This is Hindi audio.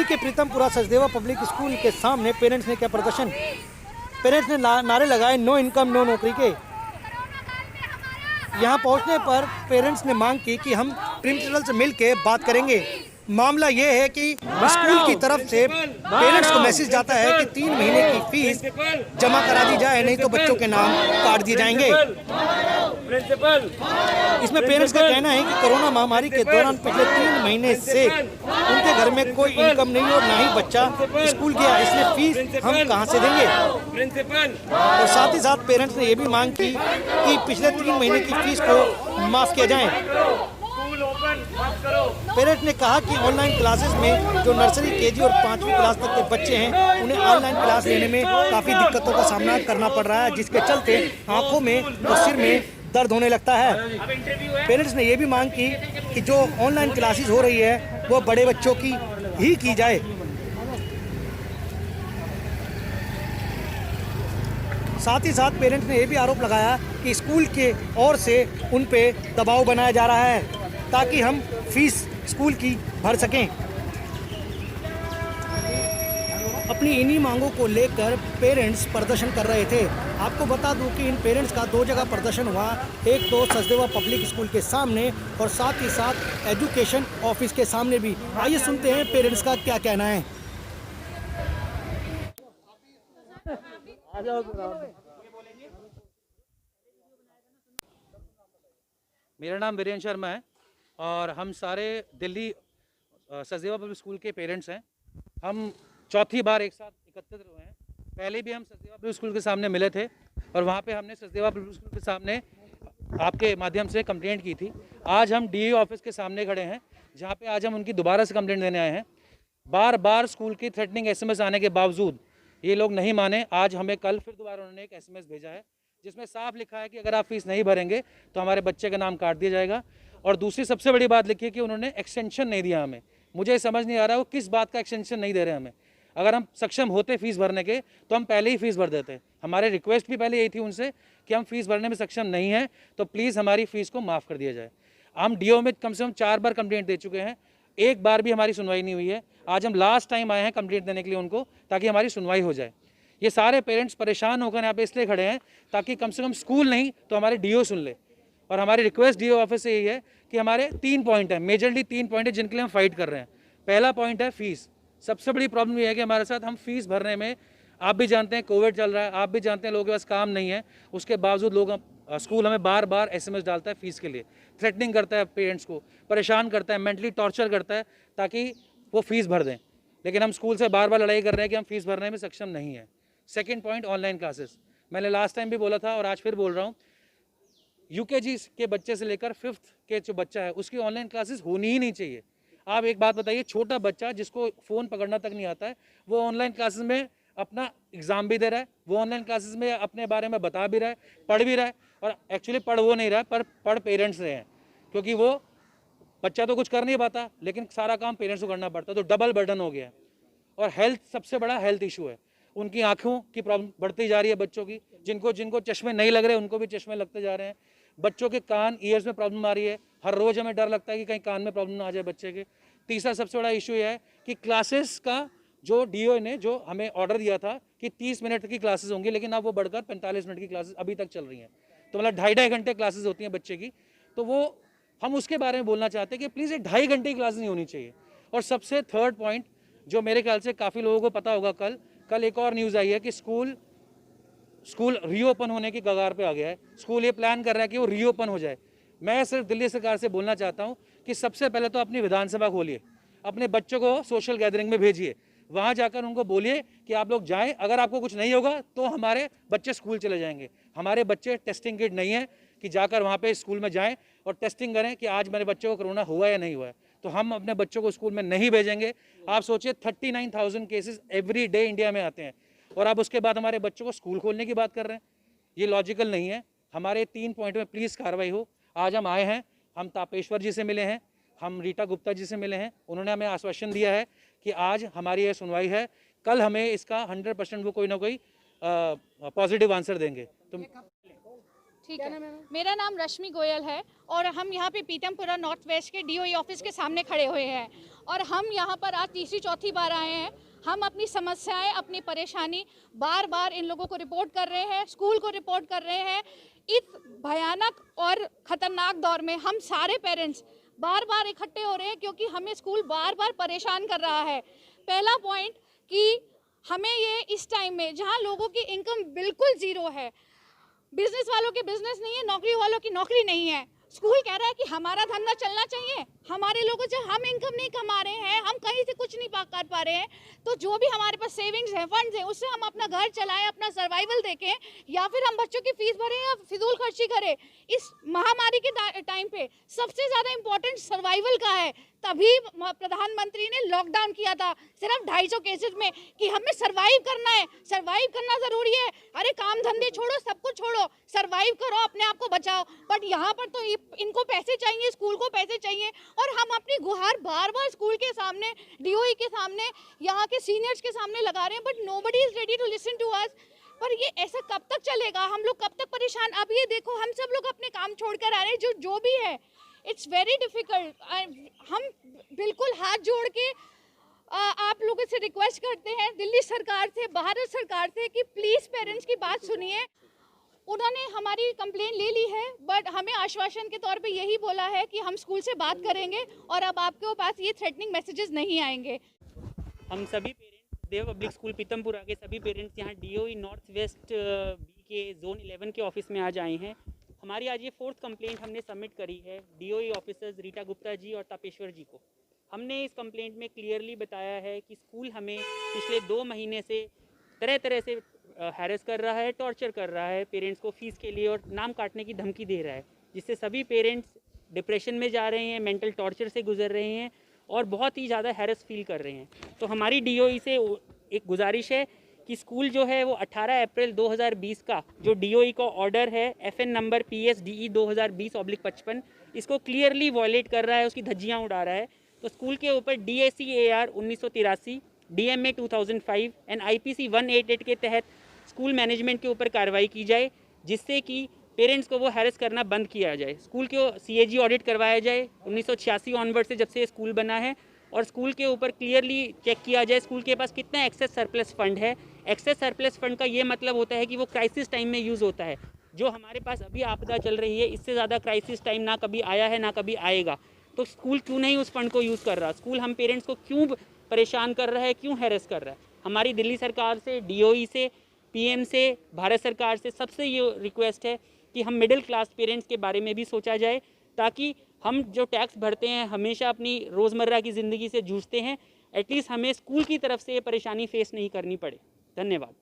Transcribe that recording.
के प्रीतमपुरा सचदेवा पब्लिक स्कूल के सामने पेरेंट्स ने किया प्रदर्शन। पेरेंट्स ने नारे लगाए नो इनकम नो नौकरी के। यहाँ पहुँचने पर पेरेंट्स ने मांग की कि हम प्रिंसिपल से मिल के बात करेंगे। मामला ये है कि स्कूल की तरफ से पेरेंट्स को मैसेज जाता है कि 3 महीने की फीस जमा करा दी जाए, नहीं तो बच्चों के नाम काट दिए जाएंगे। इसमें पेरेंट्स का कहना है कि कोरोना महामारी के दौरान पिछले 3 महीने से उनके घर में कोई इनकम नहीं और ना ही बच्चा स्कूल गया, इसलिए फीस हम कहां से देंगे। और साथ ही साथ पेरेंट्स ने ये भी मांग की कि पिछले 3 महीने की फीस को माफ किया जाए। पेरेंट्स ने कहा कि ऑनलाइन क्लासेस में जो नर्सरी, केजी और 5वीं क्लास तक के बच्चे हैं उन्हें ऑनलाइन क्लास लेने में काफ़ी दिक्कतों का सामना करना पड़ रहा है, जिसके चलते आंखों में और सिर में दर्द होने लगता है। पेरेंट्स ने यह भी मांग की कि जो ऑनलाइन क्लासेस हो रही है वो बड़े बच्चों की ही जाए। साथ ही साथ पेरेंट्स ने यह भी आरोप लगाया कि स्कूल के ओर से उन पे दबाव बनाया जा रहा है ताकि हम फीस स्कूल की भर सकें। अपनी इन्हीं मांगों को लेकर पेरेंट्स प्रदर्शन कर रहे थे। आपको बता दूं कि इन पेरेंट्स का 2 जगह प्रदर्शन हुआ, एक तो सचदेवा पब्लिक स्कूल के सामने और साथ ही साथ एजुकेशन ऑफिस के सामने भी। आइए सुनते हैं पेरेंट्स का क्या कहना है। मेरा नाम वीरेंद्र शर्मा है और हम सारे दिल्ली सचदेवा पब्लिक स्कूल के पेरेंट्स हैं। हम चौथी बार एक साथ एकत्रित हुए हैं। पहले भी हम सचदेवा पब्लिक स्कूल के सामने मिले थे और वहाँ पे हमने सचदेवा पब्लिक स्कूल के सामने आपके माध्यम से कंप्लेंट की थी। आज हम डीईओ ऑफिस के सामने खड़े हैं, जहाँ पे आज हम उनकी दोबारा से कंप्लेंट देने आए हैं। बार बार स्कूल की थ्रेटनिंग SMS आने के बावजूद ये लोग नहीं माने। आज हमें कल फिर दोबारा उन्होंने एक SMS भेजा है जिसमें साफ लिखा है कि अगर आप फीस नहीं भरेंगे तो हमारे बच्चे का नाम काट दिया जाएगा। और दूसरी सबसे बड़ी बात लिखी है कि उन्होंने एक्सटेंशन नहीं दिया हमें। मुझे समझ नहीं आ रहा वो किस बात का एक्सटेंशन नहीं दे रहे हमें। अगर हम सक्षम होते फीस भरने के तो हम पहले ही फीस भर देते। हमारे रिक्वेस्ट भी पहले यही थी उनसे कि हम फीस भरने में सक्षम नहीं हैं तो प्लीज़ हमारी फ़ीस को माफ़ कर दिया जाए। हम डीओ में कम से कम 4 बार कंप्लेंट दे चुके हैं, एक बार भी हमारी सुनवाई नहीं हुई है। आज हम लास्ट टाइम आए हैं कंप्लेंट देने के लिए उनको, ताकि हमारी सुनवाई हो जाए। ये सारे पेरेंट्स परेशान होकर यहाँ पे इसलिए खड़े हैं ताकि कम से कम स्कूल नहीं तो हमारे डीओ सुन ले। और हमारी रिक्वेस्ट डीओ ऑफिस से यही है कि हमारे 3 पॉइंट हैं, मेजरली 3 पॉइंट है जिनके लिए हम फाइट कर रहे हैं। पहला पॉइंट है फीस। सबसे बड़ी प्रॉब्लम ये है कि हमारे साथ हम फीस भरने में, आप भी जानते हैं कोविड चल रहा है, आप भी जानते हैं लोगों के पास काम नहीं है, उसके बावजूद लोग स्कूल हमें बार बार SMS डालता है फीस के लिए, थ्रेटनिंग करता है, पेरेंट्स को परेशान करता है, मेंटली टॉर्चर करता है ताकि वो फीस भर दें। लेकिन हम स्कूल से बार बार लड़ाई कर रहे हैं कि हम फीस भरने में सक्षम नहीं है। Second point online classes. मैंने लास्ट टाइम भी बोला था और आज फिर बोल रहा हूँ, UKG के बच्चे से लेकर 5th के जो बच्चा है उसकी ऑनलाइन क्लासेस होनी ही नहीं चाहिए। आप एक बात बताइए, छोटा बच्चा जिसको फ़ोन पकड़ना तक नहीं आता है वो ऑनलाइन क्लासेस में अपना एग्ज़ाम भी दे रहा है, वो ऑनलाइन क्लासेस में अपने बारे में बता भी रहा है, पढ़ भी रहा है। और एक्चुअली पढ़ वो नहीं रहा है पर पढ़ पेरेंट्स रहे हैं, क्योंकि वो बच्चा तो कुछ कर नहीं पाता लेकिन सारा काम पेरेंट्स को करना पड़ता है, तो डबल बर्डन हो गया है। और हेल्थ सबसे बड़ा हेल्थ इशू है। उनकी आँखों की प्रॉब्लम बढ़ती जा रही है बच्चों की, जिनको चश्मे नहीं लग रहे उनको भी चश्मे लगते जा रहे हैं। बच्चों के कान, ईयर्स में प्रॉब्लम आ रही है, हर रोज़ हमें डर लगता है कि कहीं कान में प्रॉब्लम ना आ जाए बच्चे के। तीसरा सबसे बड़ा इशू ये है कि क्लासेस का जो डीओ ने जो हमें ऑर्डर दिया था कि 30 मिनट की क्लासेस होंगी, लेकिन अब वो बढ़कर 45 मिनट की क्लासेस अभी तक चल रही हैं। तो मतलब 2.5 घंटे क्लासेस होती हैं बच्चे की। तो वो हम उसके बारे में बोलना चाहते हैं कि प्लीज़ एक 2.5 घंटे की क्लास नहीं होनी चाहिए। और सबसे थर्ड पॉइंट जो मेरे ख्याल से काफ़ी लोगों को पता होगा, कल एक और न्यूज़ आई है कि स्कूल रीओपन होने की कगार पे आ गया है। स्कूल ये प्लान कर रहा है कि वो रीओपन हो जाए। मैं सिर्फ दिल्ली सरकार से बोलना चाहता हूँ कि सबसे पहले तो अपनी विधानसभा खोलिए, अपने बच्चों को सोशल गैदरिंग में भेजिए, वहाँ जाकर उनको बोलिए कि आप लोग जाएं, अगर आपको कुछ नहीं होगा तो हमारे बच्चे स्कूल चले जाएंगे। हमारे बच्चे टेस्टिंग किट नहीं है कि जाकर वहाँ पे स्कूल में जाएं और टेस्टिंग करें कि आज मेरे बच्चे को कोरोना हुआ या नहीं हुआ है। तो हम अपने बच्चों को स्कूल में नहीं भेजेंगे। आप सोचिए 39,000 केसेस एवरी डे इंडिया में आते हैं और आप उसके बाद हमारे बच्चों को स्कूल खोलने की बात कर रहे हैं। ये लॉजिकल नहीं है। हमारे 3 पॉइंट में प्लीज़ कार्रवाई हो। आज हम आए हैं, हम तापेश्वर जी से मिले हैं, हम रीटा गुप्ता जी से मिले हैं, उन्होंने हमें आश्वासन दिया है कि आज हमारी ये सुनवाई है, कल हमें इसका 100% वो कोई ना कोई पॉजिटिव आंसर देंगे। तो ठीक है, मेरा नाम रश्मि गोयल है और हम यहाँ पे पीतमपुरा नॉर्थ वेस्ट के डीओई ऑफिस के सामने खड़े हुए हैं और हम यहाँ पर आज तीसरी चौथी बार आए हैं। हम अपनी समस्याएं, अपनी परेशानी बार बार इन लोगों को रिपोर्ट कर रहे हैं, स्कूल को रिपोर्ट कर रहे हैं। इस भयानक और ख़तरनाक दौर में हम सारे पेरेंट्स बार बार इकट्ठे हो रहे हैं क्योंकि हमें स्कूल बार बार परेशान कर रहा है। पहला पॉइंट कि हमें ये इस टाइम में जहाँ लोगों की इनकम बिल्कुल ज़ीरो है, बिजनेस वालों की बिजनेस नहीं है, नौकरी वालों की नौकरी नहीं है, स्कूल कह रहा है कि हमारा धंधा चलना चाहिए। हमारे लोगों से हम इनकम नहीं कमा रहे हैं, हम कहीं से कुछ नहीं कर पा रहे हैं, तो जो भी हमारे पास सेविंग्स है, फंड्स हैं, उससे हम अपना घर चलाएं, अपना सर्वाइवल देखें, या फिर हम बच्चों की फीस भरें या फिजूल खर्ची करें। इस महामारी के टाइम पे सबसे ज़्यादा इम्पोर्टेंट सर्वाइवल का है। तभी प्रधानमंत्री ने लॉकडाउन किया था सिर्फ 250 केसेस में कि हमें सरवाइव करना है, सरवाइव करना ज़रूरी है। अरे काम धंधे छोड़ो, सब कुछ छोड़ो, सरवाइव करो, अपने आप को बचाओ। बट यहाँ पर तो इनको पैसे चाहिए, स्कूल को पैसे चाहिए और हम अपनी गुहार बार बार स्कूल के सामने, डीओई के सामने, यहाँ के सीनियर्स के सामने लगा रहे हैं, but nobody is ready to listen to us. पर ये ऐसा कब तक चलेगा? हम लोग कब तक परेशान? अब ये देखो, हम सब लोग अपने काम छोड़कर आ रहे हैं, जो भी है, इट्स वेरी डिफ़िकल्ट। हम बिल्कुल हाथ जोड़ के आप लोगों से रिक्वेस्ट करते हैं, दिल्ली सरकार से, भारत सरकार से, कि प्लीज़ पेरेंट्स की बात सुनिए। उन्होंने हमारी कंप्लेन ले ली है, बट हमें आश्वासन के तौर पे यही बोला है कि हम स्कूल से बात करेंगे और अब आपके पास ये थ्रेटनिंग मैसेजेस नहीं आएंगे। हम सभी पेरेंट्स देव पब्लिक स्कूल पीतमपुरा के सभी पेरेंट्स यहाँ डीओई नॉर्थ वेस्ट बी के जोन 11 के ऑफिस में आज आए हैं। हमारी आज ये 4th कंप्लेंट हमने सबमिट करी है डीओई ऑफिसर्स रीटा गुप्ता जी और तापेश्वर जी को। हमने इस कंप्लेंट में क्लियरली बताया है कि स्कूल हमें पिछले 2 महीने से तरह तरह से हैरेस कर रहा है, टॉर्चर कर रहा है, पेरेंट्स को फीस के लिए और नाम काटने की धमकी दे रहा है, जिससे सभी पेरेंट्स डिप्रेशन में जा रहे हैं, मेंटल टॉर्चर से गुजर रहे हैं और बहुत ही ज़्यादा हैरेस फील कर रहे हैं। तो हमारी डीओई से एक गुजारिश है कि स्कूल जो है वो 18 अप्रैल 2020 का जो डीओई का ऑर्डर है FN नंबर PSDE 2020/55 इसको क्लियरली वॉयलेट कर रहा है, उसकी धज्जियाँ उड़ा रहा है। तो स्कूल के ऊपर DACAR 1983, DMA 2005 एंड IPC 188 के तहत स्कूल मैनेजमेंट के ऊपर कार्रवाई की जाए, जिससे कि पेरेंट्स को वो हैरेस करना बंद किया जाए। स्कूल को CAG ऑडिट करवाया जाए 1986 ऑनवर्ड से, जब से स्कूल बना है, और स्कूल के ऊपर क्लियरली चेक किया जाए स्कूल के पास कितना एक्सेस सरप्लस फंड है। एक्सेस सरप्लस फंड का ये मतलब होता है कि वो क्राइसिस टाइम में यूज़ होता है। जो हमारे पास अभी आपदा चल रही है, इससे ज़्यादा क्राइसिस टाइम ना कभी आया है ना कभी आएगा। तो स्कूल क्यों नहीं उस फंड को यूज़ कर रहा? स्कूल हम पेरेंट्स को क्यों परेशान कर रहा है, क्यों हैरेस कर रहा है? हमारी दिल्ली सरकार से, डीओई से, PM से, भारत सरकार से सबसे ये रिक्वेस्ट है कि हम मिडिल क्लास पेरेंट्स के बारे में भी सोचा जाए, ताकि हम जो टैक्स भरते हैं, हमेशा अपनी रोज़मर्रा की ज़िंदगी से जूझते हैं, एटलीस्ट हमें स्कूल की तरफ से ये परेशानी फेस नहीं करनी पड़े। धन्यवाद।